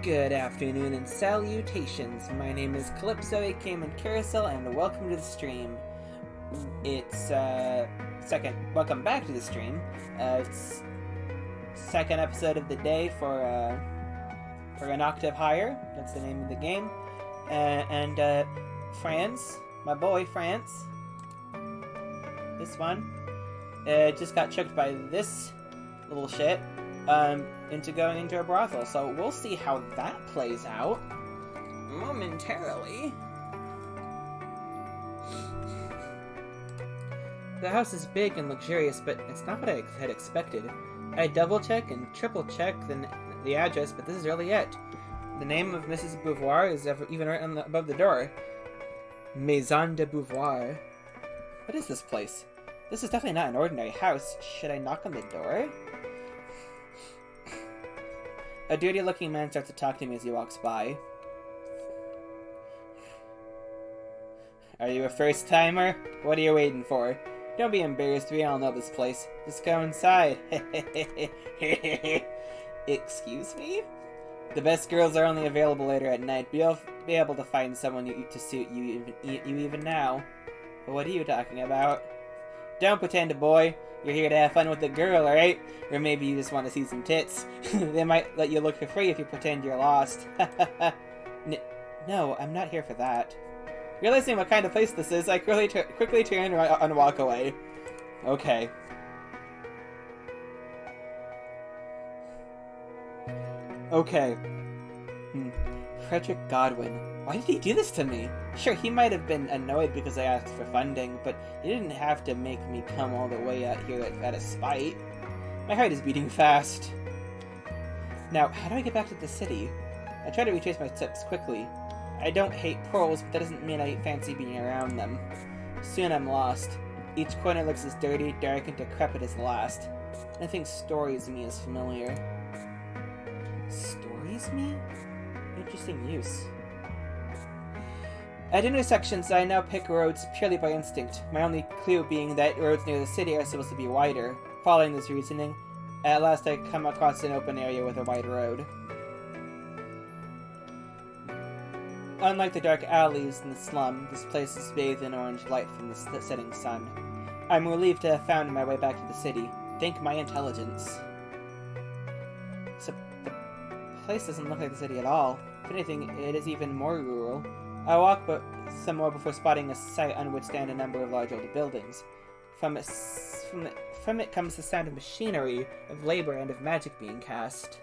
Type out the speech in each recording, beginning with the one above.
Good afternoon and salutations. My name is Calypso, aka Carousel, and welcome to the stream. It's welcome back to the stream. It's second episode of the day for an Octave higher. That's the name of the game. And France, my boy France, this one, just got tricked by this little shit into going into a brothel. So we'll see how that plays out momentarily. The house is big and luxurious, but it's not what I had expected. I double check and triple check the address, but this is really it. The name of Mrs. Beauvoir is even right above the door. Maison de Beauvoir. What is this place? This is definitely not an ordinary house. Should I knock on the door? A dirty-looking man starts to talk to me as he walks by. Are you a first-timer? What are you waiting for? Don't be embarrassed, we all know this place. Just go inside. Excuse me? The best girls are only available later at night. You'll be able to find someone to suit you even now. But what are you talking about? Don't pretend, boy. You're here to have fun with the girl, alright? Or maybe you just want to see some tits. They might let you look for free if you pretend you're lost. No, I'm not here for that. Realizing what kind of place this is, I quickly turn and walk away. Okay. Okay. Frederick Godwin. Why did he do this to me? Sure, he might have been annoyed because I asked for funding, but he didn't have to make me come all the way out here out of spite. My heart is beating fast. Now, how do I get back to the city? I try to retrace my steps quickly. I don't hate pearls, but that doesn't mean I fancy being around them. Soon I'm lost. Each corner looks as dirty, dark, and decrepit as the last. Nothing stories me as familiar. Stories me? Interesting use. At intersections, I now pick roads purely by instinct, my only clue being that roads near the city are supposed to be wider. Following this reasoning, at last I come across an open area with a wide road. Unlike the dark alleys in the slum, this place is bathed in orange light from the setting sun. I'm relieved to have found my way back to the city. Thank my intelligence. So, the place doesn't look like the city at all. If anything, it is even more rural. I walk some more before spotting a sight on which stand a number of large old buildings. From it comes the sound of machinery, of labor, and of magic being cast.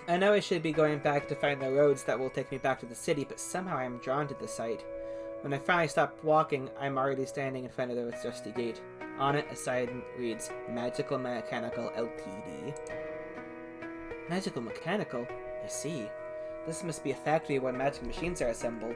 I know I should be going back to find the roads that will take me back to the city, but somehow I am drawn to the sight. When I finally stop walking, I'm already standing in front of the rusty gate. On it, a sign reads, Magical Mechanical Ltd. Magical Mechanical? I see. This must be a factory where magic machines are assembled.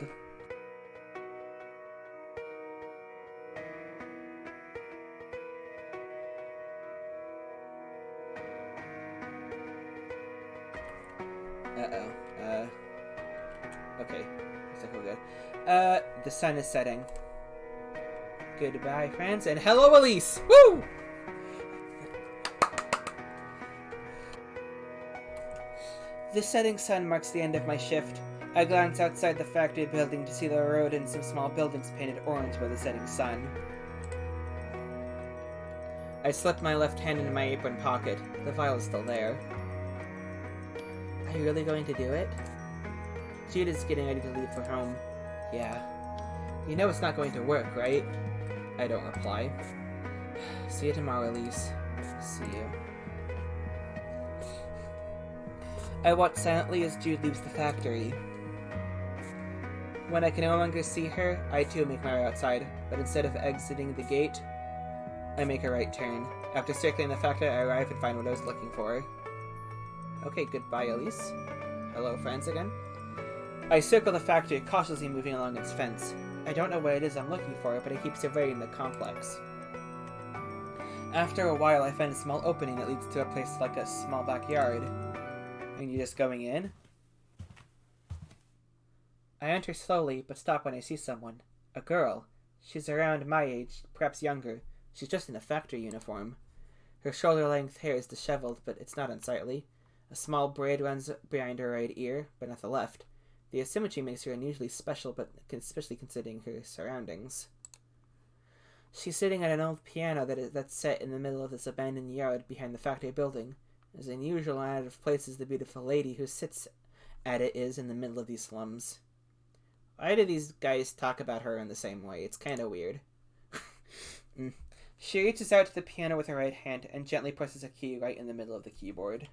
Okay. Looks like we're good. The sun is setting. Goodbye, friends, and hello, Elise! Woo! The setting sun marks the end of my shift. I glance outside the factory building to see the road and some small buildings painted orange by the setting sun. I slip my left hand into my apron pocket. The vial is still there. Are you really going to do it? Judah's getting ready to leave for home. Yeah. You know it's not going to work, right? I don't reply. See you tomorrow, Elise. See you. I watch silently as Jude leaves the factory. When I can no longer see her, I too make my way outside, but instead of exiting the gate, I make a right turn. After circling the factory, I arrive and find what I was looking for. Okay, goodbye, Elise. Hello, friends again. I circle the factory, cautiously moving along its fence. I don't know what it is I'm looking for, but I keep surveying the complex. After a while, I find a small opening that leads to a place like a small backyard. And you're just going in? I enter slowly, but stop when I see someone. A girl. She's around my age, perhaps younger. She's just in a factory uniform. Her shoulder-length hair is disheveled, but it's not unsightly. A small braid runs behind her right ear, but not the left. The asymmetry makes her unusually special, but especially considering her surroundings. She's sitting at an old piano that's set in the middle of this abandoned yard behind the factory building. As unusual and out of place as the beautiful lady who sits at it is in the middle of these slums. Why do these guys talk about her in the same way? It's kind of weird. She reaches out to the piano with her right hand and gently presses a key right in the middle of the keyboard.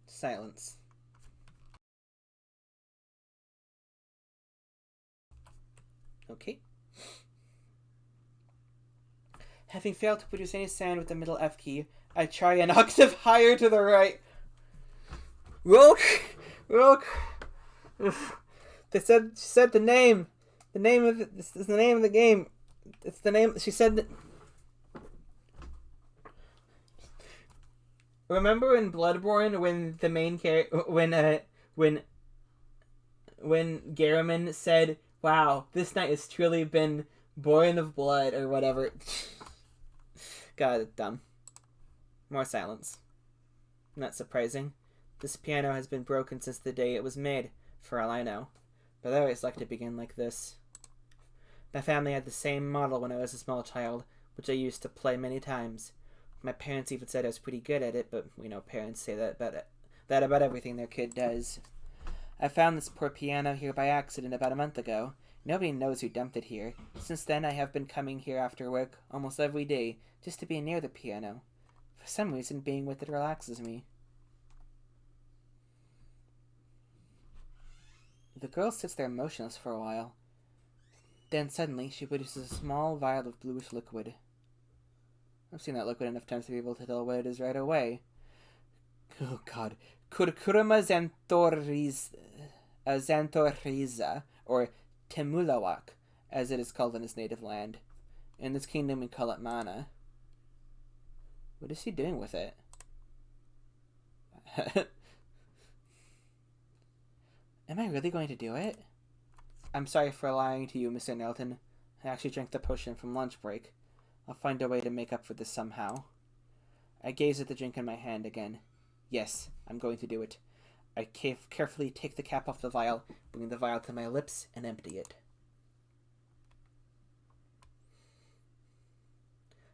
Silence. Okay. Having failed to produce any sound with the middle F key, I try an octave higher to the right. Rook! She said the name. The name of it, this is the name of the game. It's the name. She said that. Remember in Bloodborne when the main character when Garamond said, "Wow, this night has truly been born of blood," or whatever. God, it's dumb. More silence. Not surprising. This piano has been broken since the day it was made, for all I know. But I always like to begin like this. My family had the same model when I was a small child, which I used to play many times. My parents even said I was pretty good at it, but parents say that about everything their kid does. I found this poor piano here by accident about a month ago. Nobody knows who dumped it here. Since then I have been coming here after work almost every day, just to be near the piano. For some reason, being with it relaxes me. The girl sits there motionless for a while. Then suddenly she produces a small vial of bluish liquid. I've seen that liquid enough times to be able to tell what it is right away. Oh god. Curcuma xanthorrhiza, or temulawak, as it is called in his native land. In this kingdom we call it mana. What is she doing with it? Am I really going to do it? I'm sorry for lying to you, Mr. Nelton. I actually drank the potion from lunch break. I'll find a way to make up for this somehow. I gaze at the drink in my hand again. Yes, I'm going to do it. I carefully take the cap off the vial, bring the vial to my lips, and empty it.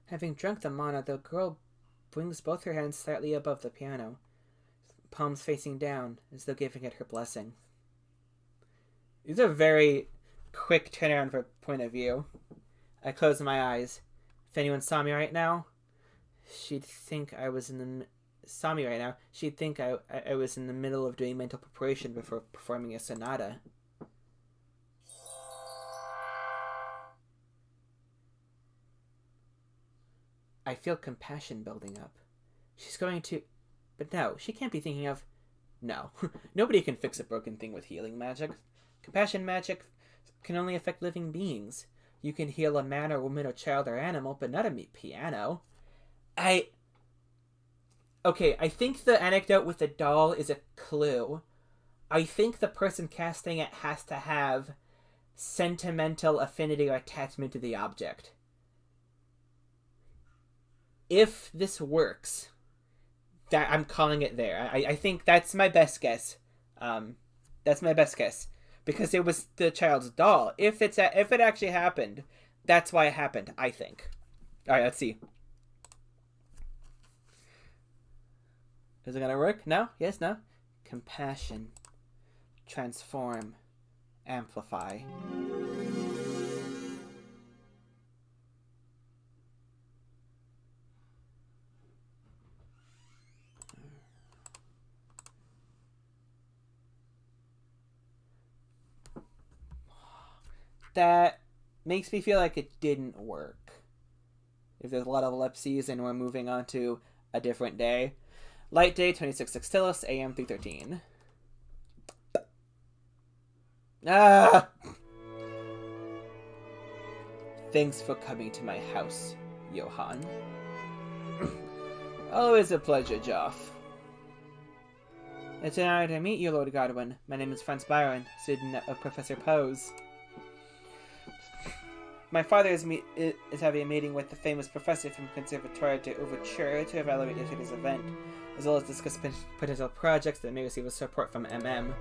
Having drunk the mana, the girl brings both her hands slightly above the piano, palms facing down, as though giving it her blessing. These are very quick turnaround for point of view. I close my eyes. If anyone saw me right now, she'd think I was in the middle of doing mental preparation before performing a sonata. I feel compassion building up. She's going to... But no, she can't be thinking of... No. Nobody can fix a broken thing with healing magic. Compassion magic can only affect living beings. You can heal a man or woman or child or animal, but not a piano. Okay, I think the anecdote with the doll is a clue. I think the person casting it has to have sentimental affinity or attachment to the object. If this works, that I'm calling it there. I think that's my best guess. That's my best guess. Because it was the child's doll. If it actually happened, that's why it happened, I think. Alright, let's see. Is it gonna work? No? Yes? No? Compassion. Transform. Amplify. That makes me feel like it didn't work. If there's a lot of ellipses and we're moving on to a different day. Light day, 26 Sextilis, AM 3:13. Ah! Thanks for coming to my house, Johann. Always a pleasure, Joff. It's an honor to meet you, Lord Godwin. My name is Franz Byron, student of Professor Pose. My father is having a meeting with the famous professor from Conservatoire de Ouverture to evaluate yesterday's event, as well as discuss potential projects that may receive support from MM.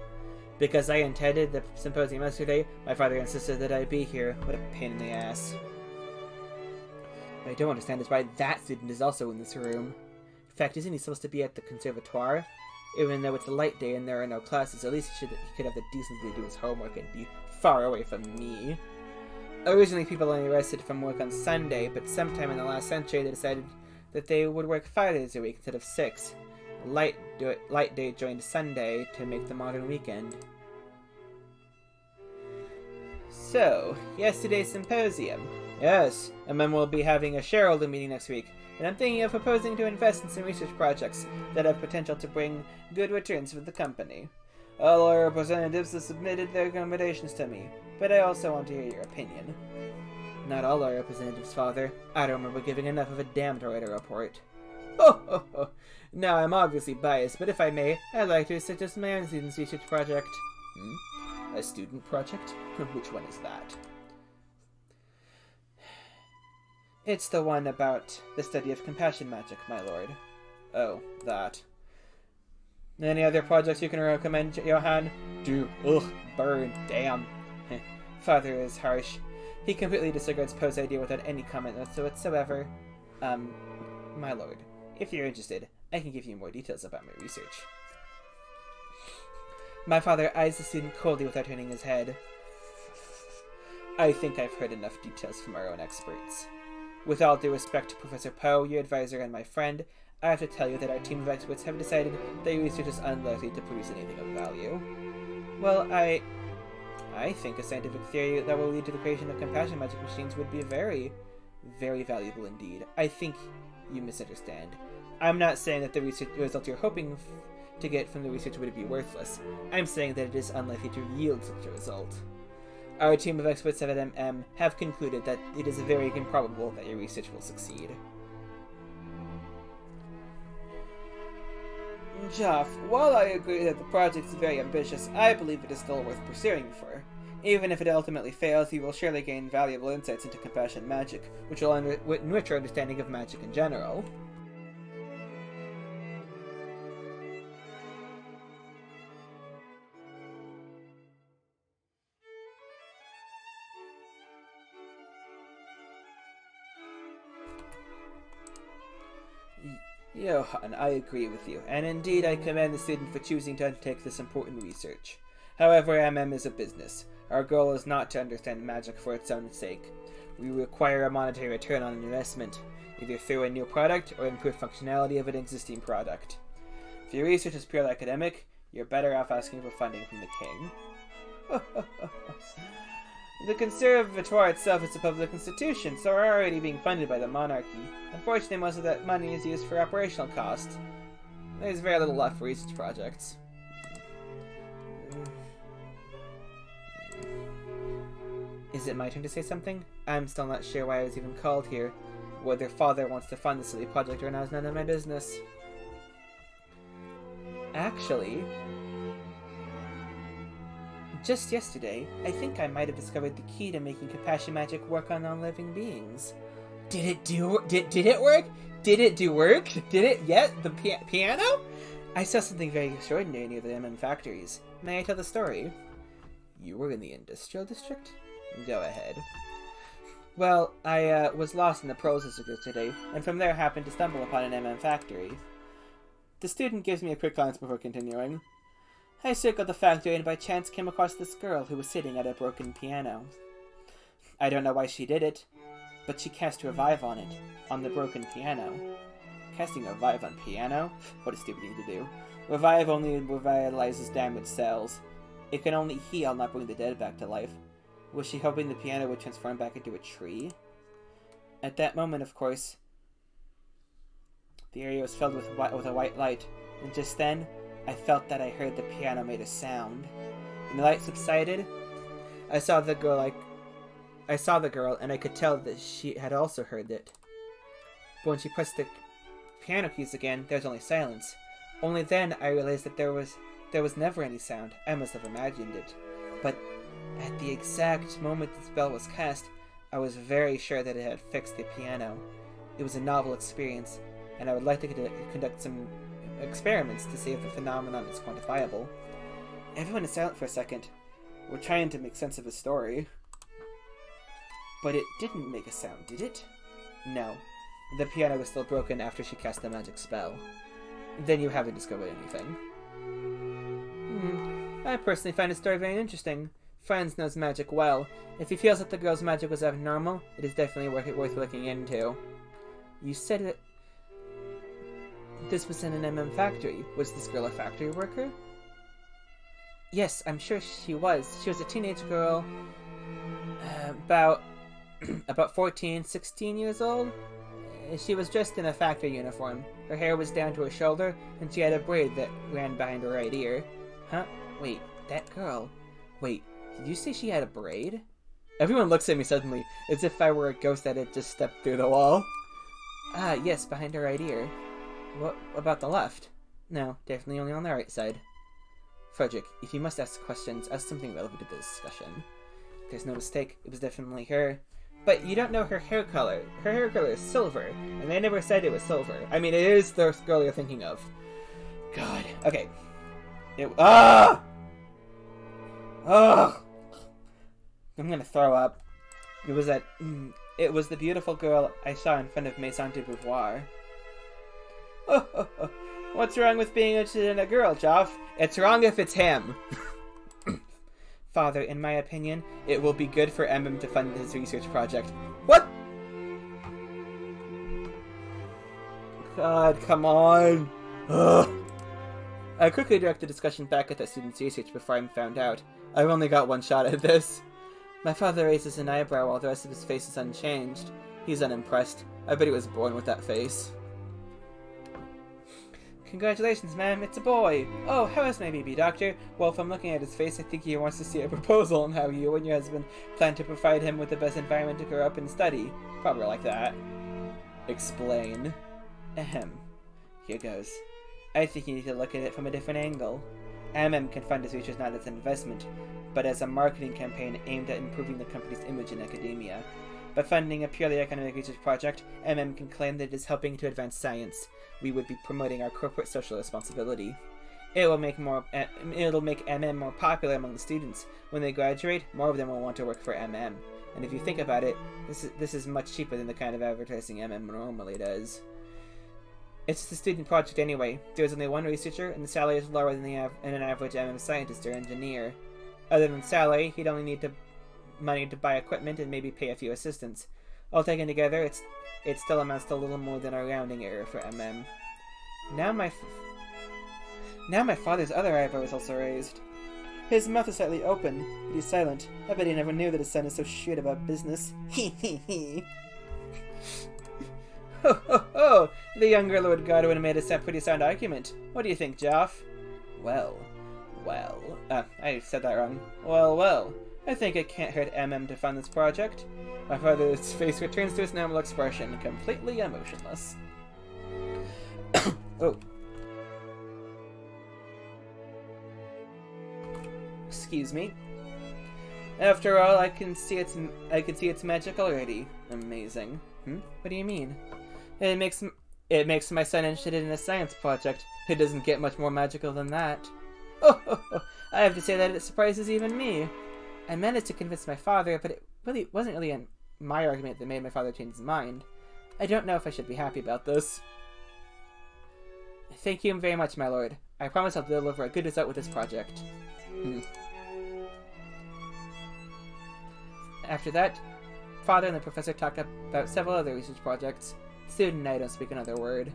Because I attended the symposium yesterday, my father insisted that I be here. What a pain in the ass. What I don't understand is why that student is also in this room. In fact, isn't he supposed to be at the Conservatoire? Even though it's a light day and there are no classes, at least he could have the decency to do his homework and be far away from me. Originally, people only rested from work on Sunday, but sometime in the last century they decided that they would work 5 days a week instead of 6. Light day joined Sunday to make the modern weekend. So, yesterday's symposium. Yes, MM will be having a shareholder meeting next week, and I'm thinking of proposing to invest in some research projects that have potential to bring good returns for the company. All our representatives have submitted their recommendations to me, but I also want to hear your opinion. Not all our representatives, Father. I don't remember giving enough of a damn to write a report. Oh. Now, I'm obviously biased, but if I may, I'd like to suggest my own student's research project. A student project? Which one is that? It's the one about the study of compassion magic, my lord. Oh, that. Any other projects you can recommend, Johann? Burn, damn. Father is harsh. He completely disregards Poe's idea without any comment whatsoever. My lord, if you're interested, I can give you more details about my research. My father eyes the student coldly without turning his head. I think I've heard enough details from our own experts. With all due respect to Professor Poe, your advisor and my friend, I have to tell you that our team of experts have decided that your research is unlikely to produce anything of value. Well, I think a scientific theory that will lead to the creation of compassion magic machines would be very, very valuable indeed. I think you misunderstand. I'm not saying that the result you're hoping to get from the research would be worthless. I'm saying that it is unlikely to yield such a result. Our team of experts at MM have concluded that it is very improbable that your research will succeed. Joff, while I agree that the project is very ambitious, I believe it is still worth pursuing for. Even if it ultimately fails, you will surely gain valuable insights into compassion magic, which will enrich your understanding of magic in general. Johann, I agree with you, and indeed I commend the student for choosing to undertake this important research. However, MM is a business. Our goal is not to understand magic for its own sake. We require a monetary return on investment, either through a new product or improved functionality of an existing product. If your research is purely academic, you're better off asking for funding from the king. The Conservatoire itself is a public institution, so we're already being funded by the monarchy. Unfortunately, most of that money is used for operational costs. There's very little left for research projects. Is it my turn to say something? I'm still not sure why I was even called here. Whether Father wants to fund the silly project or not is none of my business. Actually, just yesterday, I think I might have discovered the key to making compassion magic work on non-living beings. Did it work? Did it do work? Did it yet? The piano? I saw something very extraordinary near the MM factories. May I tell the story? You were in the industrial district? Go ahead. Well, I was lost in the process today, and from there happened to stumble upon an MM factory. The student gives me a quick glance before continuing. I circled the factory and by chance came across this girl who was sitting at a broken piano. I don't know why she did it, but she cast Revive on it, on the broken piano. Casting Revive on piano? What a stupid thing to do. Revive only revitalizes damaged cells. It can only heal, not bring the dead back to life. Was she hoping the piano would transform back into a tree? At that moment, of course, the area was filled with a white light, and just then, I felt that I heard the piano made a sound. When the light subsided, I saw the girl, and I could tell that she had also heard it. But when she pressed the piano keys again, there was only silence. Only then I realized that there was never any sound. I must have imagined it. But at the exact moment the spell was cast, I was very sure that it had fixed the piano. It was a novel experience, and I would like to conduct some experiments to see if the phenomenon is quantifiable. Everyone is silent for a second. We're trying to make sense of a story. But it didn't make a sound, did it? No. The piano was still broken after she cast the magic spell. Then you haven't discovered anything. I personally find the story very interesting. Franz knows magic well. If he feels that the girl's magic was abnormal, it is definitely worth looking into. You said that this was in an MM factory. Was this girl a factory worker? Yes, I'm sure she was. She was a teenage girl, about 14, 16 years old. She was dressed in a factory uniform. Her hair was down to her shoulder, and she had a braid that ran behind her right ear. Huh? Wait, that girl. Wait, did you say she had a braid? Everyone looks at me suddenly, as if I were a ghost that had just stepped through the wall. Ah, yes, behind her right ear. What about the left? No, definitely only on the right side. Frederick, if you must ask questions, ask something relevant to the discussion. There's no mistake, it was definitely her. But you don't know her hair color. Her hair color is silver, and they never said it was silver. I mean, it is the girl you're thinking of. God. Okay. I'm gonna throw up. It was the beautiful girl I saw in front of Maison de Beauvoir. What's wrong with being interested in a girl, Joff? It's wrong if it's him. Father, in my opinion, it will be good for MM to fund his research project. What? God, come on. Ugh. I quickly directed the discussion back at the student's research before I found out. I've only got one shot at this. My father raises an eyebrow while the rest of his face is unchanged. He's unimpressed. I bet he was born with that face. Congratulations, ma'am, it's a boy! Oh, how is my baby, doctor? Well, from looking at his face, I think he wants to see a proposal on how you and your husband plan to provide him with the best environment to grow up and study. Probably like that. Explain. Ahem. Here goes. I think you need to look at it from a different angle. MM can fund his research not as an investment, but as a marketing campaign aimed at improving the company's image in academia. By funding a purely academic research project, MM can claim that it is helping to advance science. We would be promoting our corporate social responsibility. It'll make MM more popular among the students. When they graduate, more of them will want to work for MM. And if you think about it, this is much cheaper than the kind of advertising MM normally does. It's just a student project anyway. There's only one researcher, and the salary is lower than an average MM scientist or engineer. Other than salary, he'd only need money to buy equipment and maybe pay a few assistants. All taken together, it still amounts to a little more than a rounding error for MM. Now my father's other eyebrow is also raised. His mouth is slightly open, but he's silent. I bet he never knew that his son is so shrewd about business. Hee hee hee. Ho ho ho! The younger Lord Godwin made a pretty sound argument. What do you think, Joff? Well. I said that wrong. Well. I think it can't hurt MM to fund this project. My father's face returns to its normal expression, completely emotionless. Oh. Excuse me. After all, I can see its magic already. Amazing. What do you mean? It makes my son interested in a science project. It doesn't get much more magical than that. Oh, I have to say that it surprises even me. I managed to convince my father, but it wasn't really my argument that made my father change his mind. I don't know if I should be happy about this. Thank you very much, my lord. I promise I'll deliver a good result with this project. After that, father and the professor talked about several other research projects. The student and I don't speak another word.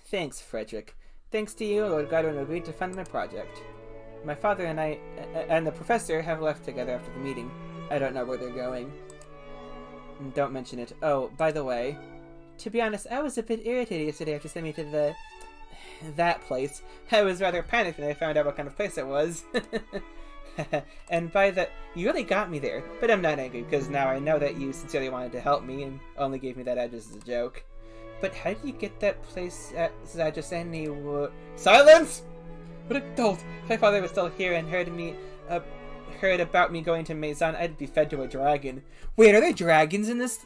Thanks, Frederick. Thanks to you, Lord Godwin agreed to fund my project. My father and I, and the professor have left together after the meeting. I don't know where they're going. Don't mention it. Oh, by the way, to be honest, I was a bit irritated yesterday after sending me to that place. I was rather panicked when I found out what kind of place it was. And you really got me there, but I'm not angry because now I know that you sincerely wanted to help me and only gave me that address as a joke. But how did you get that place address anyway? Silence! What a dolt! If my father was still here and heard about me going to Maison, I'd be fed to a dragon. Wait, are there dragons in this?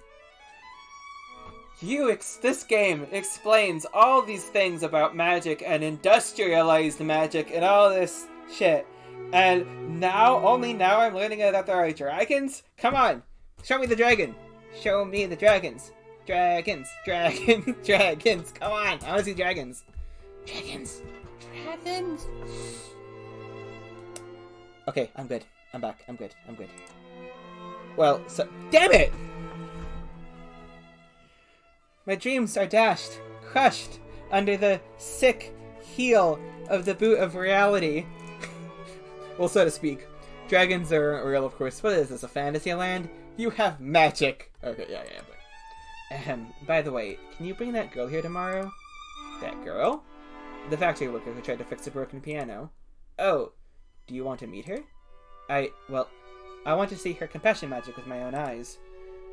This game explains all these things about magic and industrialized magic and all this shit. And only now I'm learning that there are dragons? Come on! Show me the dragon! Show me the dragons! Dragons! Dragons! Come on! I wanna see dragons! Dragons! Dragons! Okay, I'm good. I'm back. I'm good. Well, damn it! My dreams are dashed, crushed, under the sick heel of the boot of reality. Well, so to speak. Dragons are real, of course. What is this, a fantasy land? You have magic! Okay, yeah, but... by the way, can you bring that girl here tomorrow? That girl? The factory worker who tried to fix a broken piano. Oh, do you want to meet her? I want to see her compassion magic with my own eyes.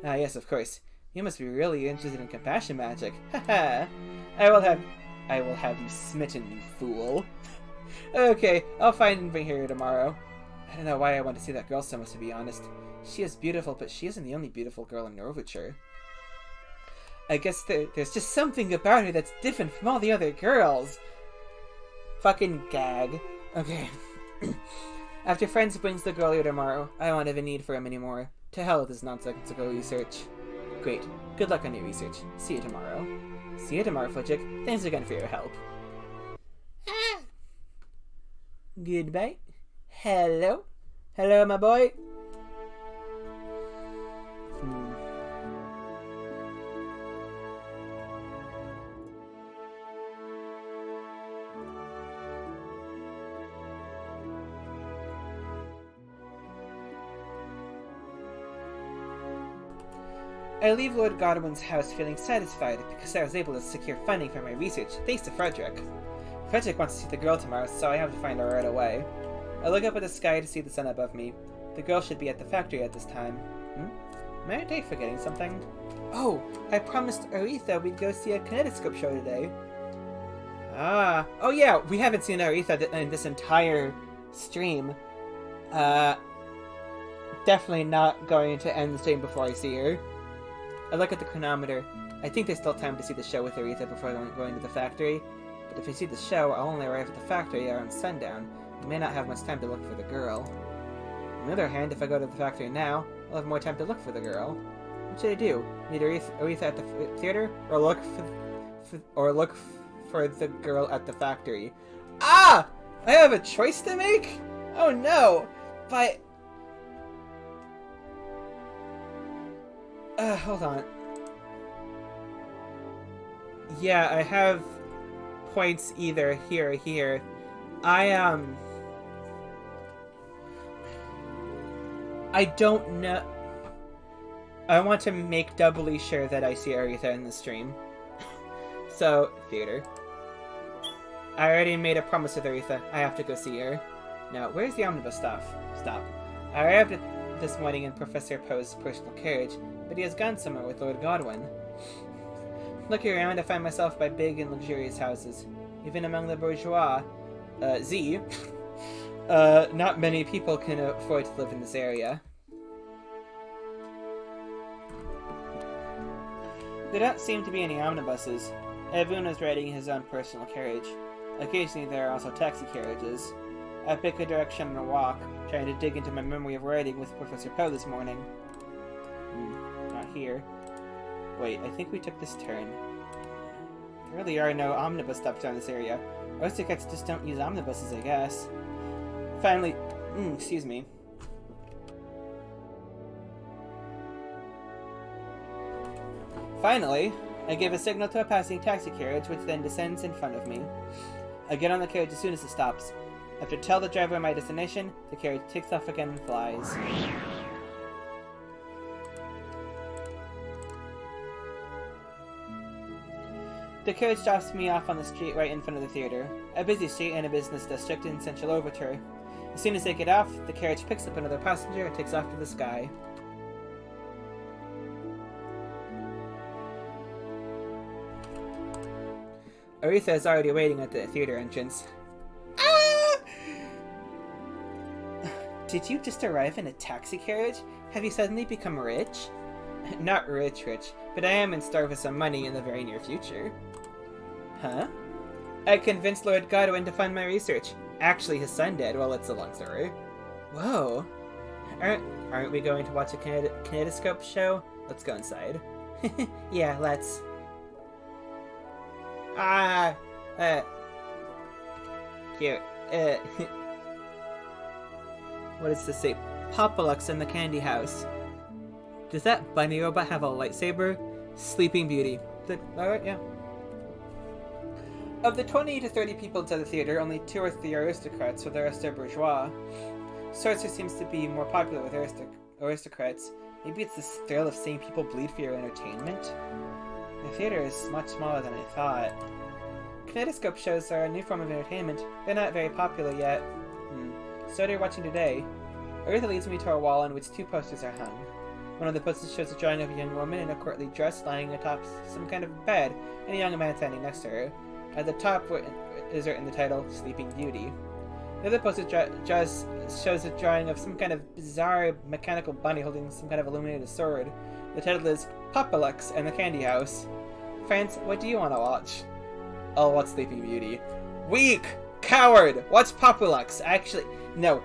Ah, yes, of course. You must be really interested in compassion magic. Haha. I will have you smitten, you fool. Okay, I'll find and bring her here tomorrow. I don't know why I want to see that girl so much, to be honest. She is beautiful, but she isn't the only beautiful girl in Norwich. I guess there's just something about her that's different from all the other girls. Fucking gag. Okay. After Friends brings the girl here tomorrow, I won't have a need for him anymore. To hell with this nonsensical research. Great. Good luck on your research. See you tomorrow. See you tomorrow, Fudgick. Thanks again for your help. Ah! Goodbye. Hello? Hello, my boy? I leave Lord Godwin's house feeling satisfied because I was able to secure funding for my research thanks to Frederick. Frederick wants to see the girl tomorrow, so I have to find her right away. I look up at the sky to see the sun above me. The girl should be at the factory at this time. Aren't I forgetting something? Oh, I promised Aretha we'd go see a kinetoscope show today. Ah, oh yeah, we haven't seen Aretha in this entire stream. Definitely not going to end the stream before I see her. I look at the chronometer. I think there's still time to see the show with Aretha before going to the factory. But if I see the show, I'll only arrive at the factory around sundown. I may not have much time to look for the girl. On the other hand, if I go to the factory now, I'll have more time to look for the girl. What should I do? Meet Aretha at the theater, or look for the girl at the factory? Ah! I have a choice to make? Oh no! But... hold on. Yeah, I have points either here or here. I don't know. I want to make doubly sure that I see Aretha in the stream. So, theater. I already made a promise with Aretha. I have to go see her. Now, where's the omnibus stop? I arrived this morning in Professor Poe's personal carriage, but he has gone somewhere with Lord Godwin. Looking around, I find myself by big and luxurious houses. Even among the bourgeois, not many people can afford to live in this area. There don't seem to be any omnibuses. Everyone is riding his own personal carriage. Occasionally there are also taxi carriages. I pick a direction on a walk, trying to dig into my memory of riding with Professor Poe this morning. Not here. Wait, I think we took this turn. There really are no omnibus stops around this area. Aristocrats just don't use omnibuses, I guess. Finally, excuse me. Finally, I give a signal to a passing taxi carriage, which then descends in front of me. I get on the carriage as soon as it stops. I have to tell the driver my destination, the carriage takes off again and flies. The carriage drops me off on the street right in front of the theater, a busy street in a business district in central Overture. As soon as they get off, the carriage picks up another passenger and takes off to the sky. Aretha is already waiting at the theater entrance. Ah! Did you just arrive in a taxi carriage? Have you suddenly become rich? Not rich, but I am in store for some money in the very near future. Huh? I convinced Lord Godwin to fund my research. Actually, his son did. Well, it's a long story. Whoa. Aren't we going to watch a kinetoscope show? Let's go inside. Yeah, let's. Cute. What does this say? Popalux in the candy house. Does that bunny robot have a lightsaber? Sleeping Beauty. Alright, yeah. Of the 20 to 30 people inside the theater, only 2 or 3 are aristocrats, while the rest are bourgeois. Sorcerer seems to be more popular with aristocrats. Maybe it's this thrill of seeing people bleed for your entertainment? The theater is much smaller than I thought. Kinetoscope shows are a new form of entertainment. They're not very popular yet. So what are you watching today? Aretha leads me to a wall on which 2 posters are hung. One of the posters shows a drawing of a young woman in a courtly dress lying atop some kind of bed, and a young man standing next to her. At the top is written the title, Sleeping Beauty. The other poster shows a drawing of some kind of bizarre mechanical bunny holding some kind of illuminated sword. The title is Popalux and the Candy House. France, what do you want to watch? I'll watch Sleeping Beauty. Weak! Coward! Watch Popalux! Actually, no.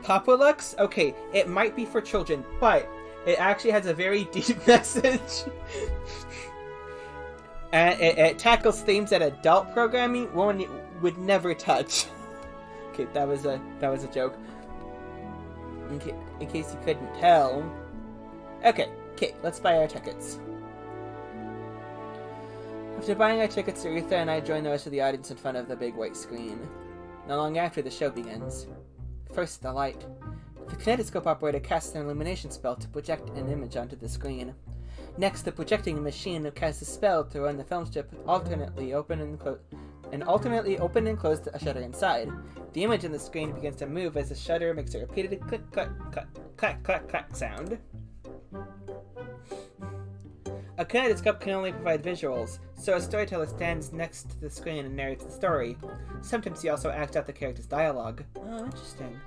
Popalux? Okay, it might be for children, but it actually has a very deep message. And it tackles themes that adult programming would never touch. Okay, that was a joke. In case you couldn't tell. Okay, let's buy our tickets. After buying our tickets, Aretha and I join the rest of the audience in front of the big white screen. Not long after, the show begins. First, the light. The kinetoscope operator casts an illumination spell to project an image onto the screen. Next, the projecting machine casts a spell to run the film strip alternately open and close a shutter inside. The image on the screen begins to move as the shutter makes a repeated click, clack, clack, clack, clack, clack sound. A kinetoscope can only provide visuals, so a storyteller stands next to the screen and narrates the story. Sometimes he also acts out the character's dialogue. Oh, interesting.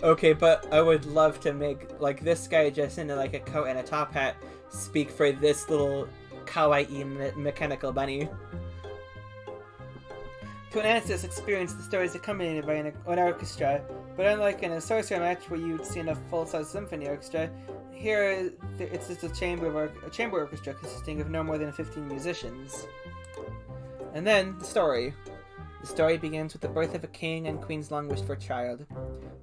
Okay, but I would love to make, like, this guy just in, like, a coat and a top hat speak for this little kawaii mechanical bunny. To enhance this experience, the story is accompanied by an orchestra, but unlike in a sorcerer match where you'd see a full-size symphony orchestra, here it's just a chamber orchestra consisting of no more than 15 musicians. And then, the story. The story begins with the birth of a king and queen's long-wished-for child.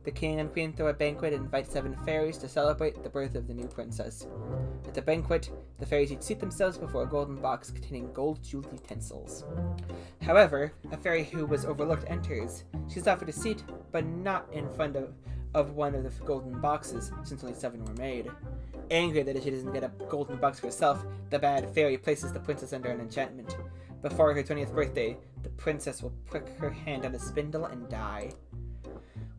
The king and queen throw a banquet and invite 7 fairies to celebrate the birth of the new princess. At the banquet, the fairies each seat themselves before a golden box containing gold-jeweled utensils. However, a fairy who was overlooked enters. She's offered a seat, but not in front of one of the golden boxes, since only 7 were made. Angry that she doesn't get a golden box for herself, the bad fairy places the princess under an enchantment. Before her 20th birthday, the princess will prick her hand on a spindle and die.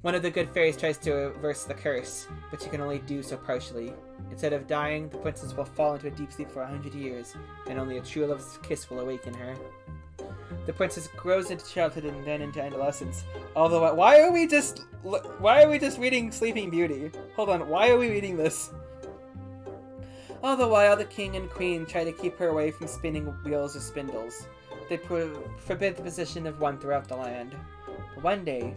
One of the good fairies tries to reverse the curse, but she can only do so partially. Instead of dying, the princess will fall into a deep sleep for 100 years, and only a true love's kiss will awaken her. The princess grows into childhood and then into adolescence. Although, why are we just reading Sleeping Beauty? Hold on, why are we reading this? All the while, the king and queen try to keep her away from spinning wheels or spindles. They forbid the possession of one throughout the land. But one day,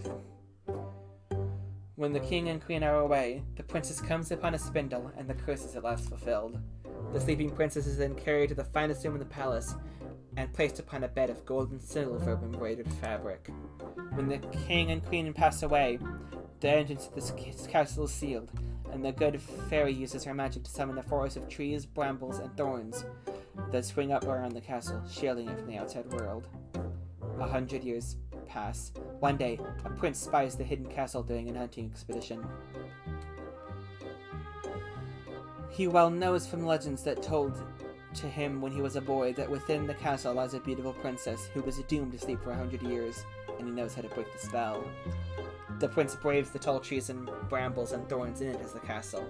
when the king and queen are away, the princess comes upon a spindle, and the curse is at last fulfilled. The sleeping princess is then carried to the finest room in the palace, and placed upon a bed of gold and silver embroidered fabric. When the king and queen pass away, the entrance to this castle is sealed, and the good fairy uses her magic to summon a forest of trees, brambles, and thorns that spring up around the castle, shielding it from the outside world. 100 years pass. One day, a prince spies the hidden castle during an hunting expedition. He well knows from legends that told to him when he was a boy that within the castle lies a beautiful princess who was doomed to sleep for 100 years, and he knows how to break the spell. The prince braves the tall trees and brambles and thorns in it as the castle.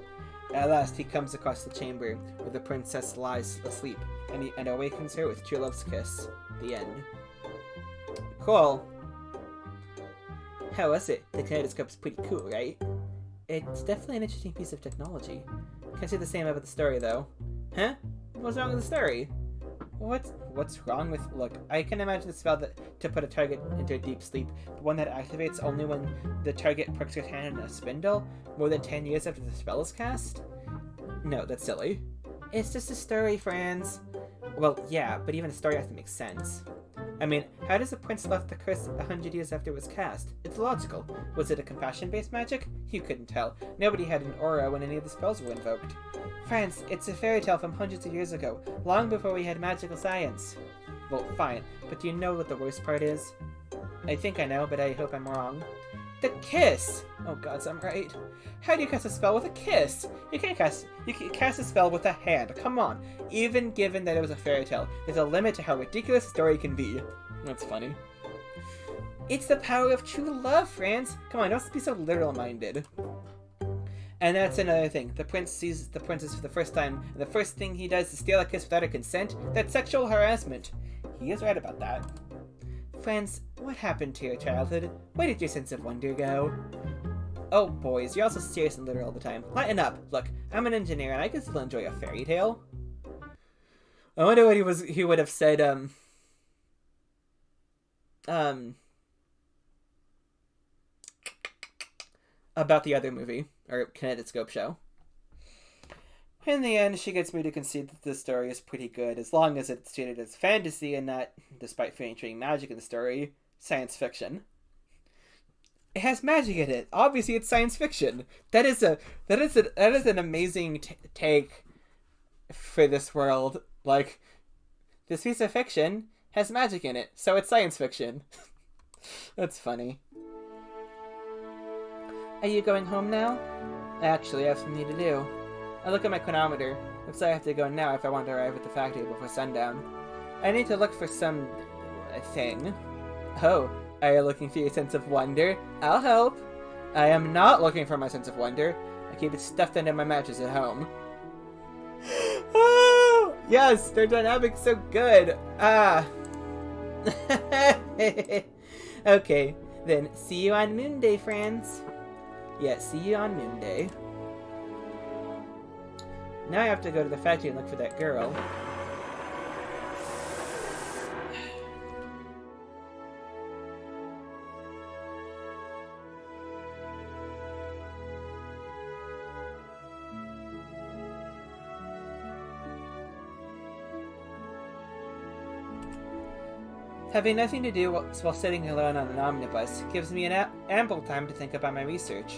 At last, he comes across the chamber where the princess lies asleep, and awakens her with true love's kiss. The end. Cool. How was it? The kinetoscope's pretty cool, right? It's definitely an interesting piece of technology. Can't say the same about the story, though. Huh? What's wrong with the story? What's wrong with... Look, I can imagine the spell to put a target into a deep sleep, but one that activates only when the target puts their hand in a spindle, more than 10 years after the spell is cast? No, that's silly. It's just a story, friends. Well, yeah, but even a story has to make sense. I mean, how does the prince left the curse 100 years after it was cast? It's logical. Was it a compassion-based magic? You couldn't tell. Nobody had an aura when any of the spells were invoked. Friends, it's a fairy tale from hundreds of years ago, long before we had magical science. Well, fine, but do you know what the worst part is? I think I know, but I hope I'm wrong. The kiss! Oh god, I'm right. How do you cast a spell with a kiss? You can cast a spell with a hand. Come on. Even given that it was a fairy tale, there's a limit to how ridiculous a story can be. That's funny. It's the power of true love, friends. Come on, don't be so literal-minded. And that's another thing. The prince sees the princess for the first time, and the first thing he does is steal a kiss without her consent. That's sexual harassment. He is right about that. Friends, what happened to your childhood? Where did your sense of wonder go? Oh, boys, you're also serious and literal all the time. Lighten up. Look, I'm an engineer, and I can still enjoy a fairy tale. I wonder what he would have said, about the other movie, or Kinetoscope show. In the end, she gets me to concede that the story is pretty good, as long as it's treated as fantasy and not, despite featuring magic in the story, science fiction. It has magic in it. Obviously, it's science fiction. That is an amazing take for this world. Like, this piece of fiction has magic in it, so it's science fiction. That's funny. Are you going home now? Actually, I have something to do. I look at my chronometer. Looks like I have to go now if I want to arrive at the factory before sundown. I need to look for some... thing. Oh, are you looking for your sense of wonder? I'll help. I am not looking for my sense of wonder. I keep it stuffed under my mattress at home. Oh, yes, their dynamic's so good. Ah. Okay, then see you on Moon Day, friends. Yeah, see you on Moon Day. Now I have to go to the factory and look for that girl. Having nothing to do while sitting alone on an omnibus gives me an ample time to think about my research.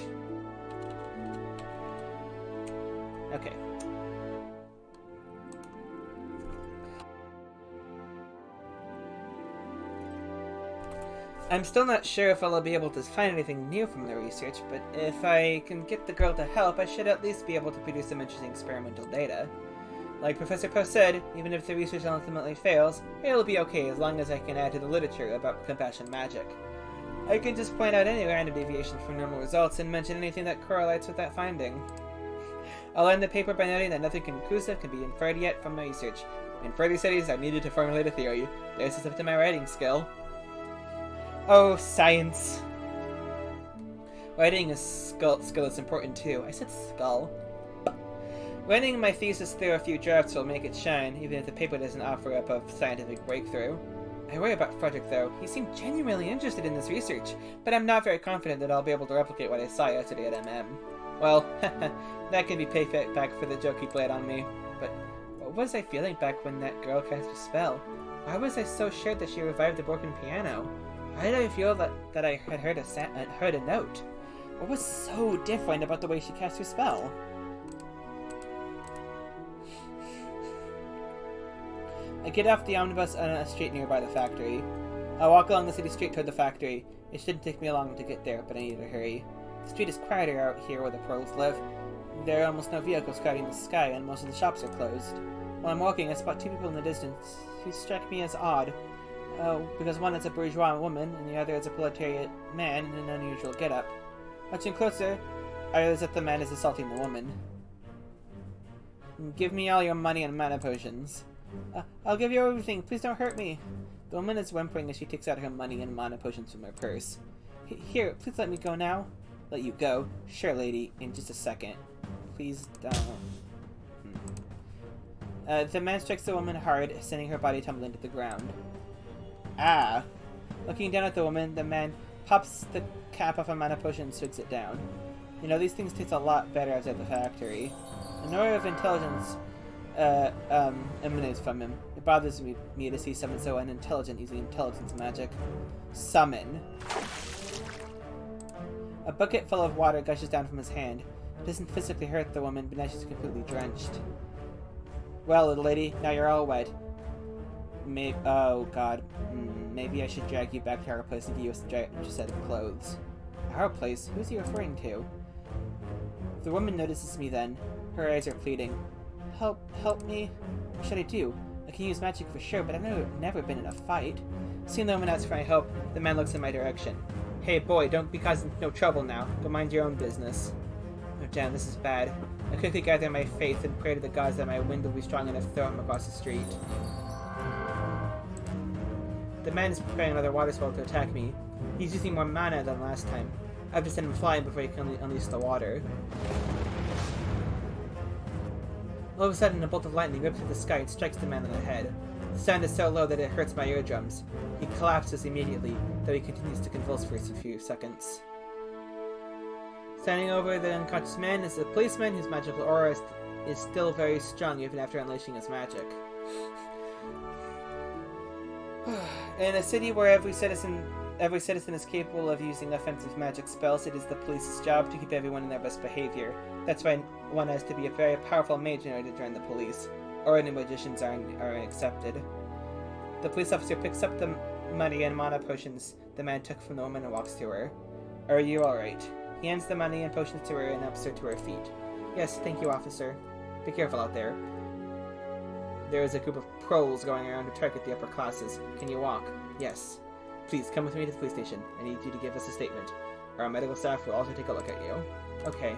Okay. I'm still not sure if I'll be able to find anything new from the research, but if I can get the girl to help, I should at least be able to produce some interesting experimental data. Like Professor Poe said, even if the research ultimately fails, it'll be okay as long as I can add to the literature about compassion magic. I can just point out any random deviation from normal results and mention anything that correlates with that finding. I'll end the paper by noting that nothing conclusive can be inferred yet from my research. In further studies, I needed to formulate a theory. This is up to my writing skill. Oh, science. Writing a skill is important too. I said skull. Running my thesis through a few drafts will make it shine, even if the paper doesn't offer up a scientific breakthrough. I worry about Frederick, though. He seemed genuinely interested in this research, but I'm not very confident that I'll be able to replicate what I saw yesterday at MM. Well, that can be payback for the joke he played on me. But what was I feeling back when that girl cast her spell? Why was I so sure that she revived the broken piano? Why did I feel that I had heard a note? What was so different about the way she cast her spell? I get off the omnibus on a street nearby the factory. I walk along the city street toward the factory. It shouldn't take me long to get there, but I need to hurry. The street is quieter out here where the pearls live. There are almost no vehicles crowding the sky, and most of the shops are closed. While I'm walking, I spot two people in the distance who strike me as odd. Because one is a bourgeois woman, and the other is a proletariat man in an unusual getup. Watching closer, I realize that the man is assaulting the woman. Give me all your money and mana potions. I'll give you everything. Please don't hurt me. The woman is whimpering as she takes out her money and mana potions from her purse. Here, please let me go now. Let you go? Sure, lady. In just a second. Please don't. The man strikes the woman hard, sending her body tumbling to the ground. Ah! Looking down at the woman, the man pops the cap off a mana potion and swigs it down. You know, these things taste a lot better outside the factory. An aura of intelligence emanates from him. It bothers me to see someone so unintelligent using intelligence magic. Summon. A bucket full of water gushes down from his hand. It doesn't physically hurt the woman, but now she's completely drenched. Well, little lady, now you're all wet. Oh god. Maybe I should drag you back to our place and give you a set of clothes. Our place? Who's he referring to? The woman notices me then. Her eyes are pleading. Help me? What should I do? I can use magic for sure, but I've never been in a fight. Seeing the woman asks for my help, the man looks in my direction. Hey boy, don't be causing no trouble now. Go mind your own business. Oh damn, this is bad. I quickly gather my faith and pray to the gods that my wind will be strong enough to throw him across the street. The man is preparing another water spell to attack me. He's using more mana than last time. I have to send him flying before he can unleash the water. All of a sudden, a bolt of lightning rips through the sky and strikes the man on the head. The sound is so low that it hurts my eardrums. He collapses immediately, though he continues to convulse for a few seconds. Standing over the unconscious man is a policeman whose magical aura is still very strong even after unleashing his magic. In a city where every citizen is capable of using offensive magic spells, it is the police's job to keep everyone in their best behavior. That's why one has to be a very powerful mage in order to join the police. Ordinary magicians aren't accepted. The police officer picks up the money and mana potions the man took from the woman and walks to her. Are you alright? He hands the money and potions to her and helps her to her feet. Yes, thank you, officer. Be careful out there. There is a group of proles going around to target the upper classes. Can you walk? Yes. Please, come with me to the police station. I need you to give us a statement. Our medical staff will also take a look at you. Okay.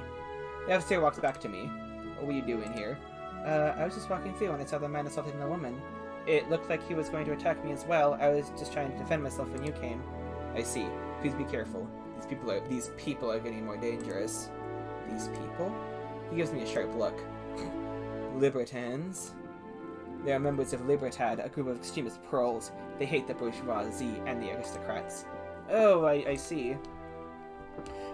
The officer walks back to me. What were you doing here? I was just walking through when I saw the man assaulting the woman. It looked like he was going to attack me as well. I was just trying to defend myself when you came. I see. Please be careful. These people are getting more dangerous. These people? He gives me a sharp look. Libertans. They are members of Libertad, a group of extremist proles. They hate the bourgeoisie and the aristocrats. Oh, I see.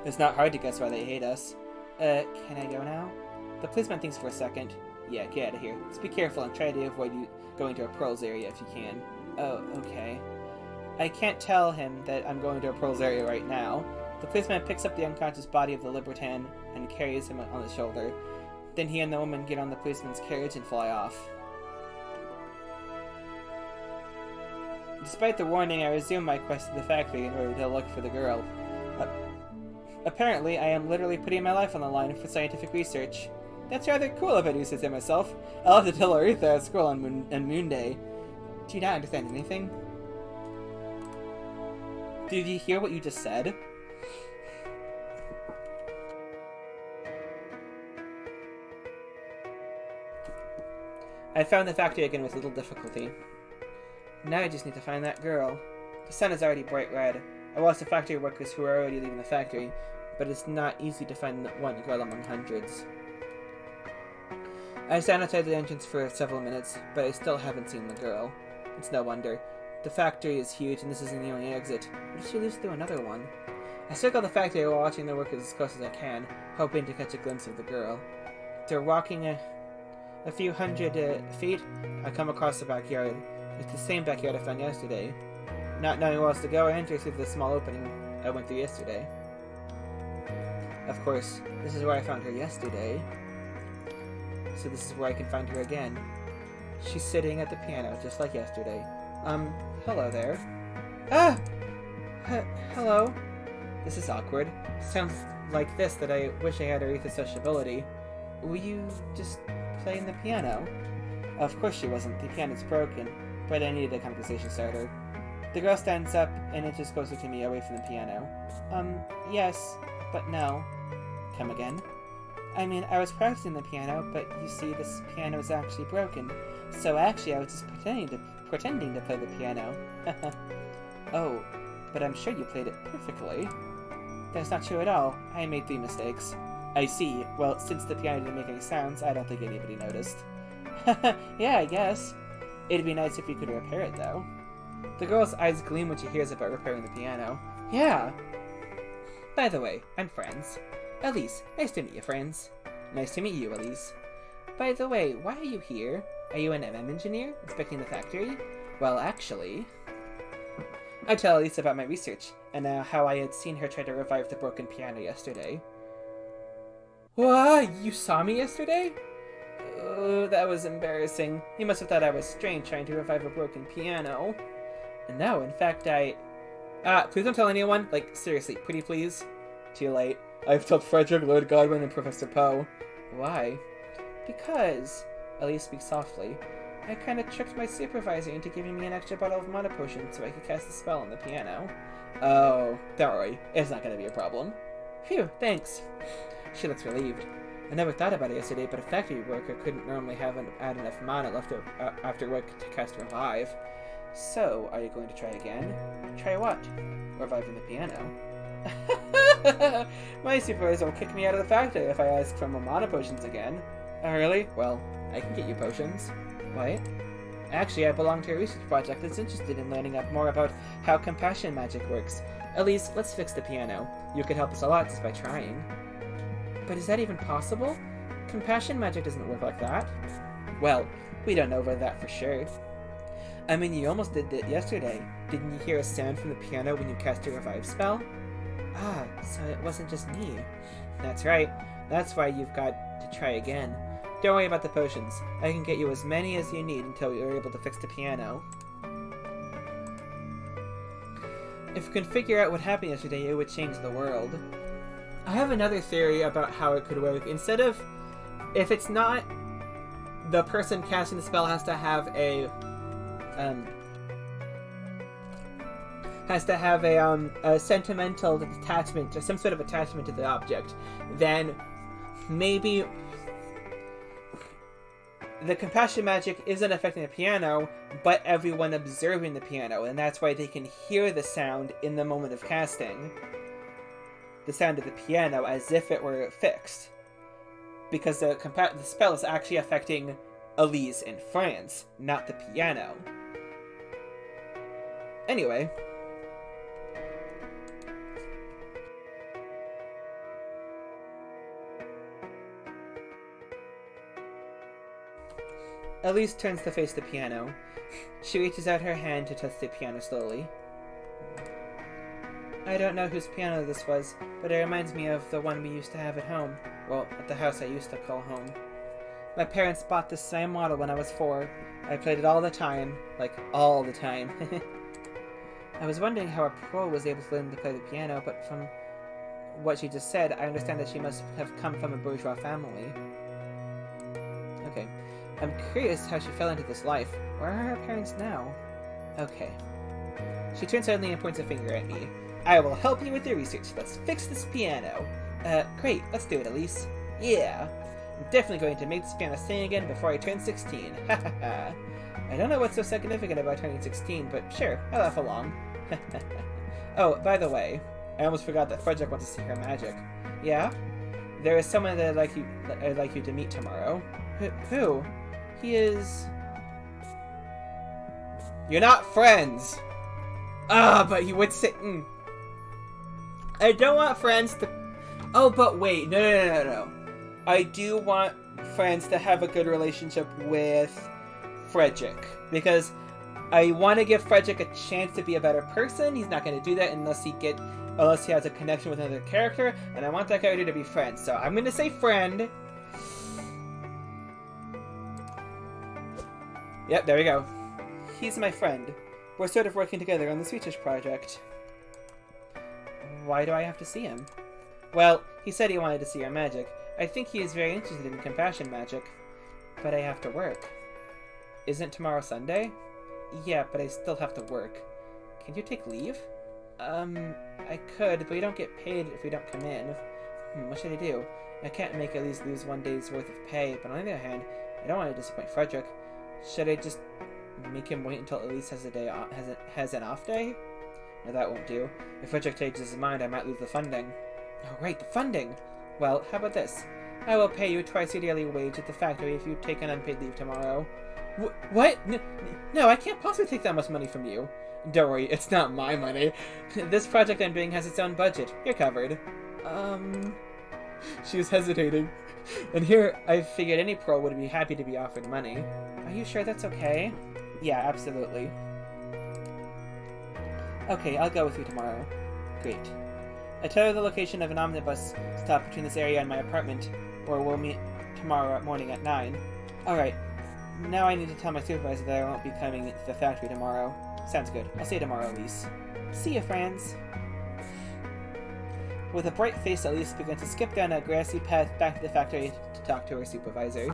It's not hard to guess why they hate us. Can I go now? The policeman thinks for a second. Yeah, get out of here. Just be careful and try to avoid going to a proles area if you can. Oh, okay. I can't tell him that I'm going to a proles area right now. The policeman picks up the unconscious body of the Libertan and carries him on his shoulder. Then he and the woman get on the policeman's carriage and fly off. Despite the warning, I resume my quest to the factory in order to look for the girl. Apparently, I am literally putting my life on the line for scientific research. That's rather cool if I do say so myself. I'll have to tell Aretha at school on Moon Day. Do you not understand anything? Did you hear what you just said? I found the factory again with little difficulty. Now I just need to find that girl. The sun is already bright red. I watched the factory workers who are already leaving the factory, but it's not easy to find one girl among hundreds. I stand outside the entrance for several minutes, but I still haven't seen the girl. It's no wonder. The factory is huge and this isn't the only exit. What if she leaves through another one? I circle the factory while watching the workers as close as I can, hoping to catch a glimpse of the girl. After walking a few hundred feet, I come across the backyard. It's the same backyard I found yesterday. Not knowing where else to go, I enter through the small opening I went through yesterday. Of course, this is where I found her yesterday. So this is where I can find her again. She's sitting at the piano, just like yesterday. Hello there. Ah! Hello. This is awkward. Sounds like this that I wish I had Aretha's sociability. Were you just playing the piano? Of course she wasn't. The piano's broken. But I needed a conversation starter. The girl stands up and inches closer to me, away from the piano. Yes, but no. Come again? I mean, I was practicing the piano, but you see, this piano is actually broken. So actually, I was just pretending to play the piano. Oh, but I'm sure you played it perfectly. That's not true at all. I made 3 mistakes. I see. Well, since the piano didn't make any sounds, I don't think anybody noticed. Yeah, I guess. It'd be nice if you could repair it, though. The girl's eyes gleam when she hears about repairing the piano. Yeah. By the way, I'm Franz. Elise, nice to meet you, Franz. Nice to meet you, Elise. By the way, why are you here? Are you an MM engineer, inspecting the factory? Well, actually... I tell Elise about my research, and how I had seen her try to revive the broken piano yesterday. What? You saw me yesterday? Oh, that was embarrassing. You must have thought I was strange trying to revive a broken piano. No, in fact, please don't tell anyone. Like, seriously, pretty please. Too late. I've told Frederick, Lord Godwin, and Professor Poe. Why? Because, Elise speaks softly, I kind of tricked my supervisor into giving me an extra bottle of mana potion so I could cast a spell on the piano. Oh, don't worry. It's not going to be a problem. Phew, thanks. She looks relieved. I never thought about it yesterday, but a factory worker couldn't normally add enough mana left after work to cast Revive. So, are you going to try again? Try what? Reviving the piano. My supervisor will kick me out of the factory if I ask for more mana potions again. Oh, really? Well, I can get you potions. What? Actually, I belong to a research project that's interested in learning up more about how compassion magic works. Elise, let's fix the piano. You could help us a lot just by trying. But is that even possible? Compassion magic doesn't work like that. Well, we don't know about that for sure. I mean, you almost did it yesterday. Didn't you hear a sound from the piano when you cast your revive spell? Ah, so it wasn't just me. That's right. That's why you've got to try again. Don't worry about the potions. I can get you as many as you need until you're able to fix the piano. If we can figure out what happened yesterday, it would change the world. I have another theory about how it could work. Instead of... If it's not... The person casting the spell has to have a... a sentimental attachment, or some sort of attachment to the object, then maybe the compassion magic isn't affecting the piano, but everyone observing the piano, and that's why they can hear the sound in the moment of casting. The sound of the piano as if it were fixed. Because the spell is actually affecting Elise and Franz, not the piano. Anyway. Elise turns to face the piano. She reaches out her hand to touch the piano slowly. I don't know whose piano this was, but it reminds me of the one we used to have at home. Well, at the house I used to call home. My parents bought this same model when I was 4. I played it all the time. Like, all the time. I was wondering how a pro was able to learn to play the piano, but from what she just said, I understand that she must have come from a bourgeois family. Okay. I'm curious how she fell into this life. Where are her parents now? Okay. She turns suddenly and points a finger at me. I will help you with your research. Let's fix this piano. Great. Let's do it, Elise. Yeah. I'm definitely going to make this piano sing again before I turn 16. Ha ha ha. I don't know what's so significant about turning 16, but sure, I'll laugh along. Oh, by the way, I almost forgot that Frederick wants to see her magic. Yeah? There is someone that I'd like you to meet tomorrow. Who? He is... You're not friends! Ah, but he would say... I don't want friends to... Oh, but wait. No. I do want friends to have a good relationship with Frederick. Because I want to give Frederick a chance to be a better person. He's not going to do that unless he has a connection with another character. And I want that character to be friends. So I'm going to say friend. Yep, there we go. He's my friend. We're sort of working together on this research project. Why do I have to see him? Well, he said he wanted to see our magic. I think he is very interested in compassion magic. But I have to work. Isn't tomorrow Sunday? Yeah, but I still have to work. Can you take leave? I could, but we don't get paid if we don't come in. What should I do? I can't make at least lose 1 day's worth of pay, but on the other hand, I don't want to disappoint Frederick. Should I just make him wait until Elise has an off day? No, that won't do. If Frederick changes his mind, I might lose the funding. Oh, right, the funding! Well, how about this? I will pay you twice your daily wage at the factory if you take an unpaid leave tomorrow. What? No, I can't possibly take that much money from you. Don't worry, it's not my money. This project I'm doing has its own budget. You're covered. She was hesitating. And here, I figured any pro would be happy to be offered money. Are you sure that's okay? Yeah, absolutely. Okay, I'll go with you tomorrow. Great. I tell her the location of an omnibus stop between this area and my apartment, where we'll meet tomorrow morning at 9. Alright, now I need to tell my supervisor that I won't be coming to the factory tomorrow. Sounds good. I'll see you tomorrow, Elise. See you, Franz. With a bright face, Elise began to skip down a grassy path back to the factory to talk to her supervisor.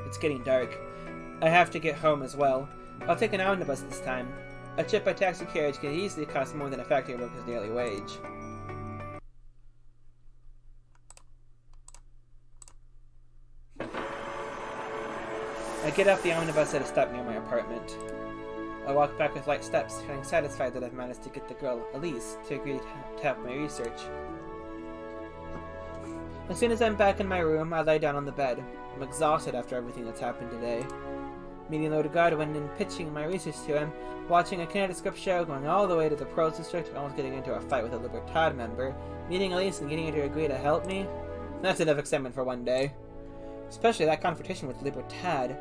It's getting dark. I have to get home as well. I'll take an omnibus this time. A trip by taxi carriage can easily cost more than a factory worker's daily wage. I get off the omnibus at a stop near my apartment. I walk back with light steps, feeling satisfied that I've managed to get the girl, Elise, to agree to help my research. As soon as I'm back in my room, I lie down on the bed. I'm exhausted after everything that's happened today. Meeting Lord Godwin and pitching my research to him, watching a Kinetoscope show, going all the way to the Pros District, almost getting into a fight with a Libertad member, meeting Elise and getting her to agree to help me. That's enough excitement for one day. Especially that confrontation with Libertad.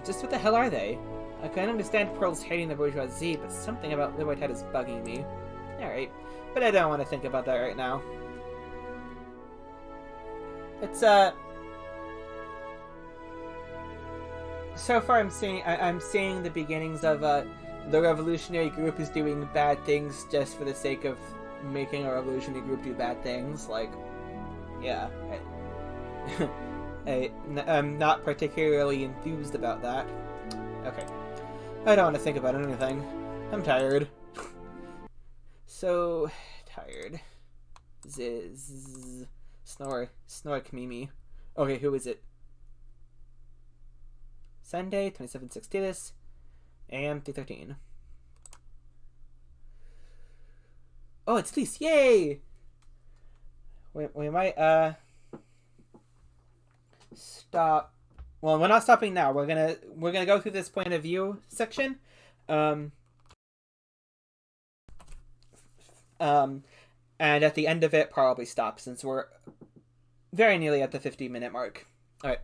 Just what the hell are they? I can understand Pearl's hating the bourgeoisie, but something about Libertad is bugging me. Alright, but I don't want to think about that right now. It's, so far I'm seeing the beginnings of, the revolutionary group is doing bad things just for the sake of making a revolutionary group do bad things. Like, yeah. I'm not particularly enthused about that. Okay. I don't want to think about anything. I'm tired. So tired. Ziz. Snore. Snore, Kamimi. Okay, who is it? Sunday, 27/6 AM 3:13. Oh, it's Elise! Yay! We might stop. Well, we're not stopping now. We're gonna go through this point of view section. And at the end of it, probably stop, since we're very nearly at the 50-minute mark. Alright.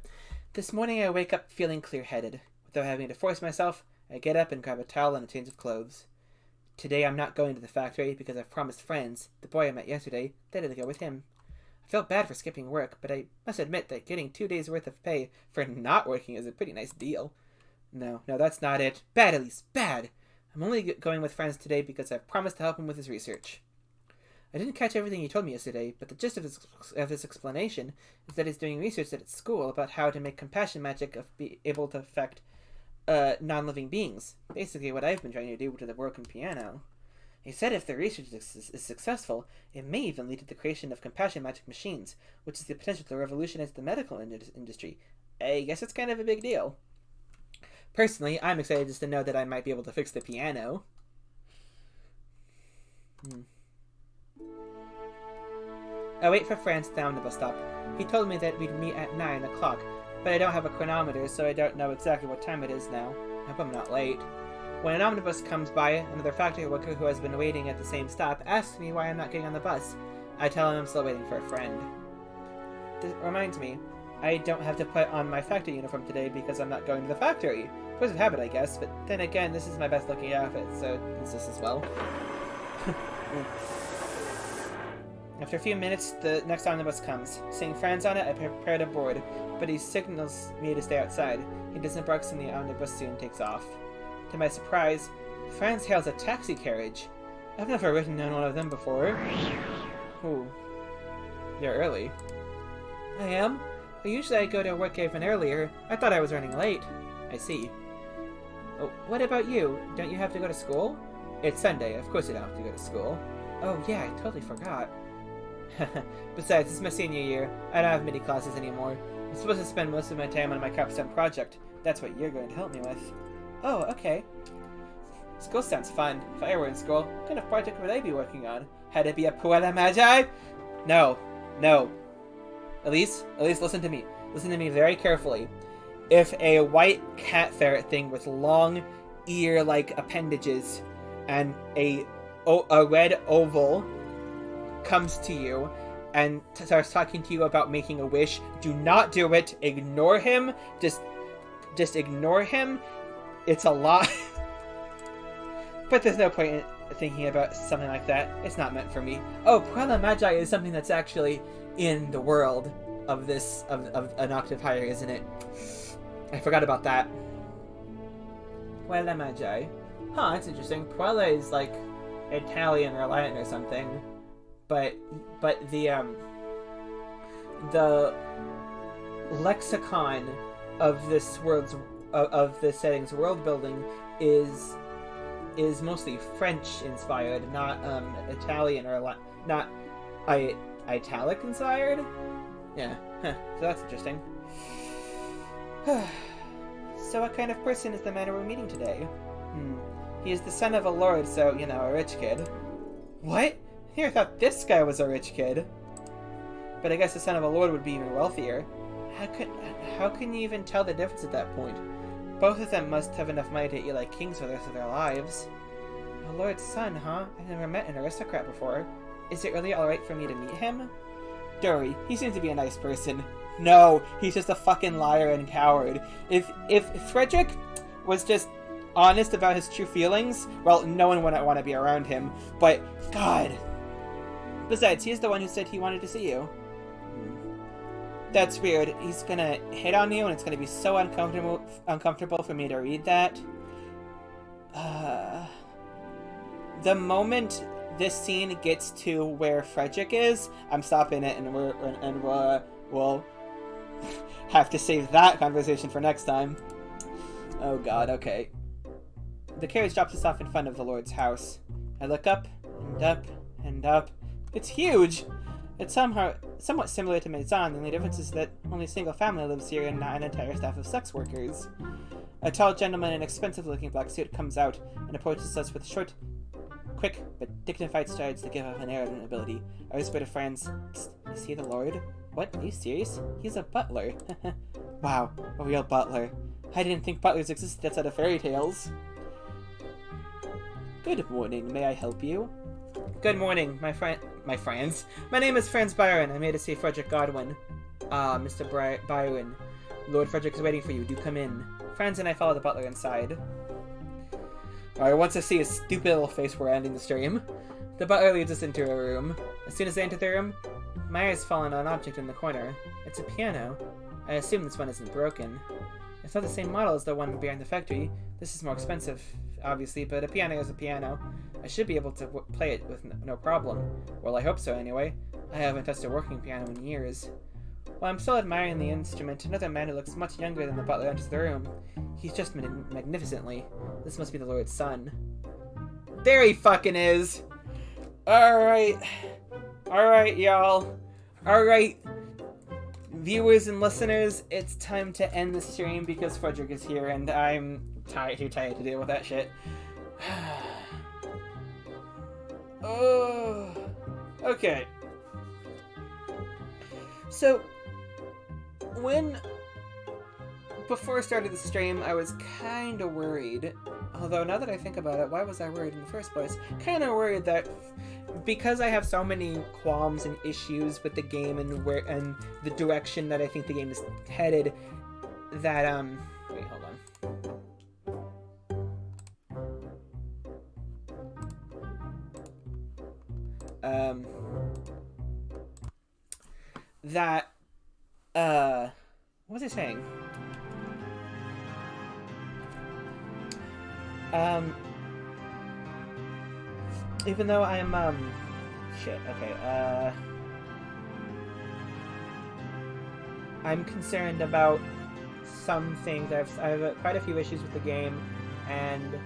This morning I wake up feeling clear-headed. Without having to force myself, I get up and grab a towel and a change of clothes. Today I'm not going to the factory because I've promised Franz, the boy I met yesterday, that I'd go with him. I felt bad for skipping work, but I must admit that getting 2 days' worth of pay for not working is a pretty nice deal. No, that's not it. Bad, Elise, bad! I'm only going with Franz today because I've promised to help him with his research. I didn't catch everything he told me yesterday, but the gist of his explanation is that he's doing research at school about how to make compassion magic be able to affect non-living beings. Basically what I've been trying to do to the broken piano. He said if the research is successful, it may even lead to the creation of compassion magic machines, which is the potential to revolutionize the medical industry. I guess it's kind of a big deal. Personally, I'm excited just to know that I might be able to fix the piano. I wait for Franz down the bus stop. He told me that we'd meet at 9 o'clock, but I don't have a chronometer, so I don't know exactly what time it is now. I hope I'm not late. When an omnibus comes by, another factory worker who has been waiting at the same stop asks me why I'm not getting on the bus. I tell him I'm still waiting for a friend. This reminds me, I don't have to put on my factory uniform today because I'm not going to the factory. Force of habit, I guess, but then again, this is my best looking outfit, so it's this as well. After a few minutes, the next omnibus comes. Seeing Franz on it, I prepare to board, but he signals me to stay outside. He disembarks and the omnibus soon takes off. To my surprise, Franz hails a taxi carriage. I've never ridden in one of them before. Ooh. You're early. I am? But usually I go to work even earlier. I thought I was running late. I see. Oh, what about you? Don't you have to go to school? It's Sunday. Of course you don't have to go to school. Oh, yeah, I totally forgot. Besides, it's my senior year. I don't have many classes anymore. I'm supposed to spend most of my time on my capstone project. That's what you're going to help me with. Oh, okay. School sounds fun. If I were in school, what kind of project would I be working on? Had it be a Puella Magi? No. No. Elise, listen to me. Listen to me very carefully. If a white cat ferret thing with long ear-like appendages and a red oval comes to you and starts talking to you about making a wish, do not do it. Ignore him. Just ignore him. It's a lie. But there's no point in thinking about something like that. It's not meant for me. Oh, Puella Magi is something that's actually in the world of this, of an octave higher, isn't it? I forgot about that. Puella Magi. Huh, that's interesting. Puella is like Italian or Latin or something. But the lexicon of this world's of this setting's world building is mostly French inspired, not Italian or not Italic inspired. Yeah, huh. So that's interesting. So what kind of person is the man we're meeting today? He is the son of a lord, so, you know, a rich kid. What? Here, I thought this guy was a rich kid. But I guess the son of a lord would be even wealthier. How can you even tell the difference at that point? Both of them must have enough money to eat like kings for the rest of their lives. A lord's son, huh? I've never met an aristocrat before. Is it really alright for me to meet him? Dory, he seems to be a nice person. No, he's just a fucking liar and coward. If Frederick was just honest about his true feelings, well, no one would want to be around him. But, God. Besides, he's the one who said he wanted to see you. That's weird. He's gonna hit on you, and it's gonna be so uncomfortable for me to read that. The moment this scene gets to where Frederick is, I'm stopping it, and we'll have to save that conversation for next time. Oh God, okay. The carriage drops us off in front of the Lord's house. I look up and up and up. It's huge! It's somewhat similar to Maison, the only difference is that only a single family lives here and not an entire staff of sex workers. A tall gentleman in an expensive-looking black suit comes out and approaches us with short, quick, but dignified strides that give off an air of nobility. I whisper to friends, "Psst, is he the Lord? What? Are you serious? He's a butler." Wow, a real butler. I didn't think butlers existed outside of fairy tales. Good morning, may I help you? Good morning, my friends. My name is Franz Byron. I'm here to see Frederick Godwin. Ah, Mr. Byron. Lord Frederick is waiting for you. Do come in. Franz and I follow the butler inside. Alright, once I see his stupid little face, we're ending the stream. The butler leads us into a room. As soon as they enter the room, my eyes fall on an object in the corner. It's a piano. I assume this one isn't broken. It's not the same model as the one behind the factory. This is more expensive, obviously, but a piano is a piano. I should be able to play it with no problem. Well, I hope so, anyway. I haven't touched a working piano in years. While I'm still admiring the instrument, another man who looks much younger than the butler enters the room. He's just magnificently. This must be the Lord's son. There he fucking is! Alright. Alright, y'all. Alright. Viewers and listeners, it's time to end the stream because Frederick is here and I'm too tired to deal with that shit. Oh, okay. So, before I started the stream, I was kind of worried. Although, now that I think about it, why was I worried in the first place? Kind of worried that because I have so many qualms and issues with the game and the direction that I think the game is headed, that, wait, hold on. What was I saying? Even though I'm, shit, okay, I'm concerned about some things. I have quite a few issues with the game, and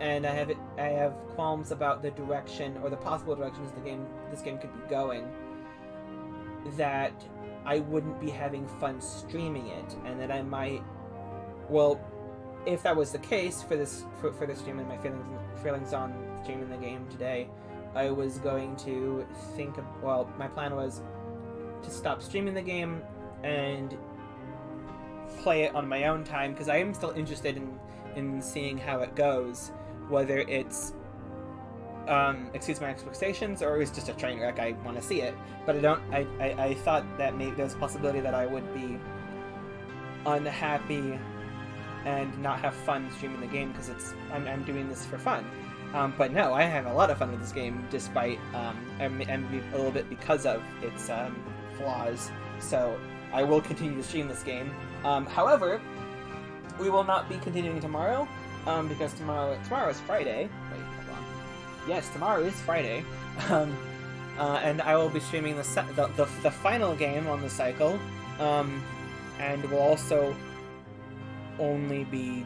And I have qualms about the direction or the possible directions this game could be going. That I wouldn't be having fun streaming it, and that I might. Well, if that was the case for this stream and my feelings on streaming the game today, I was going to think of, well, my plan was to stop streaming the game and play it on my own time, because I am still interested in seeing how it goes, whether it's exceeds my expectations or it's just a train wreck. I want to see it, but I thought that maybe there's a possibility that I would be unhappy and not have fun streaming the game because I'm doing this for fun. But no, I have a lot of fun with this game, despite and a little bit because of its flaws. So I will continue to stream this game. However, we will not be continuing tomorrow, because tomorrow is Friday. Wait, hold on. Yes, tomorrow is Friday, and I will be streaming the final game on the cycle, and we'll also only be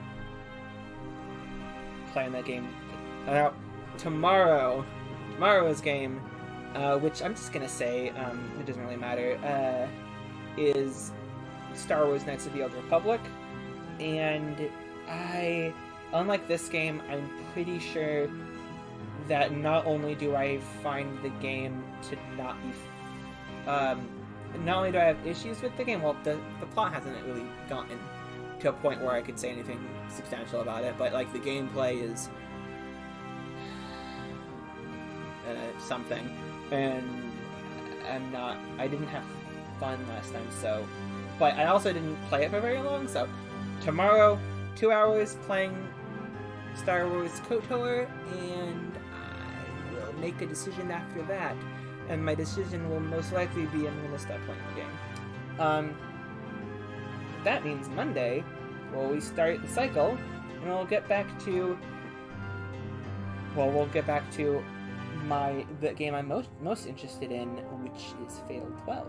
playing that game. Tomorrow's game, which I'm just gonna say, it doesn't really matter, is Star Wars Knights of the Old Republic, and unlike this game, I'm pretty sure that not only do I find the game to not be, not only do I have issues with the game, well, the plot hasn't really gotten to a point where I could say anything substantial about it, but like the gameplay is something, and I didn't have fun last time, so, but I also didn't play it for very long, so tomorrow, 2 hours playing Star Wars KOTOR, and I will make a decision after that, and my decision will most likely be I'm going to stop playing the game. That means Monday, we start the cycle, and we'll get back to the game I'm most interested in, which is Fatal 12.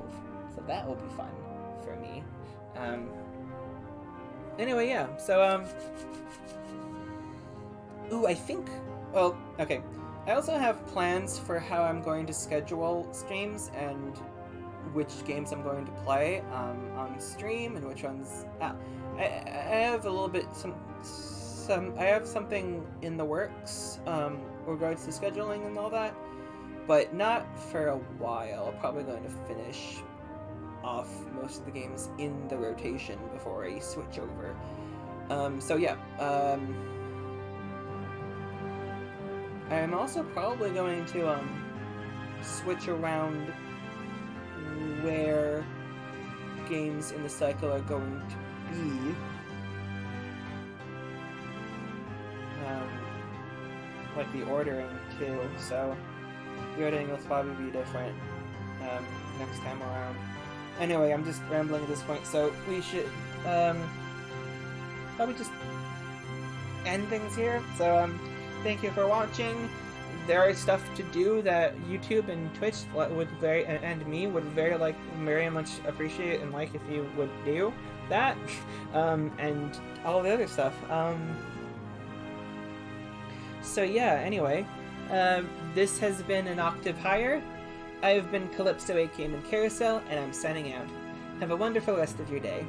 So that will be fun for me. Anyway, yeah. So I think. Well, okay. I also have plans for how I'm going to schedule streams and which games I'm going to play on stream and which ones. I have a little bit I have something in the works regards to scheduling and all that, but not for a while. I'm probably going to finish off most of the games in the rotation before I switch over. So yeah, I'm also probably going to switch around where games in the cycle are going to be. Like the ordering too, so the ordering will probably be different next time around. Anyway, I'm just rambling at this point, so we should probably just end things here. So thank you for watching. There is stuff to do that YouTube and Twitch would very much appreciate and like if you would do that, and all the other stuff. So yeah, anyway, this has been an Octave Higher. I've been Calypso, aka Carousel, and I'm signing out. Have a wonderful rest of your day.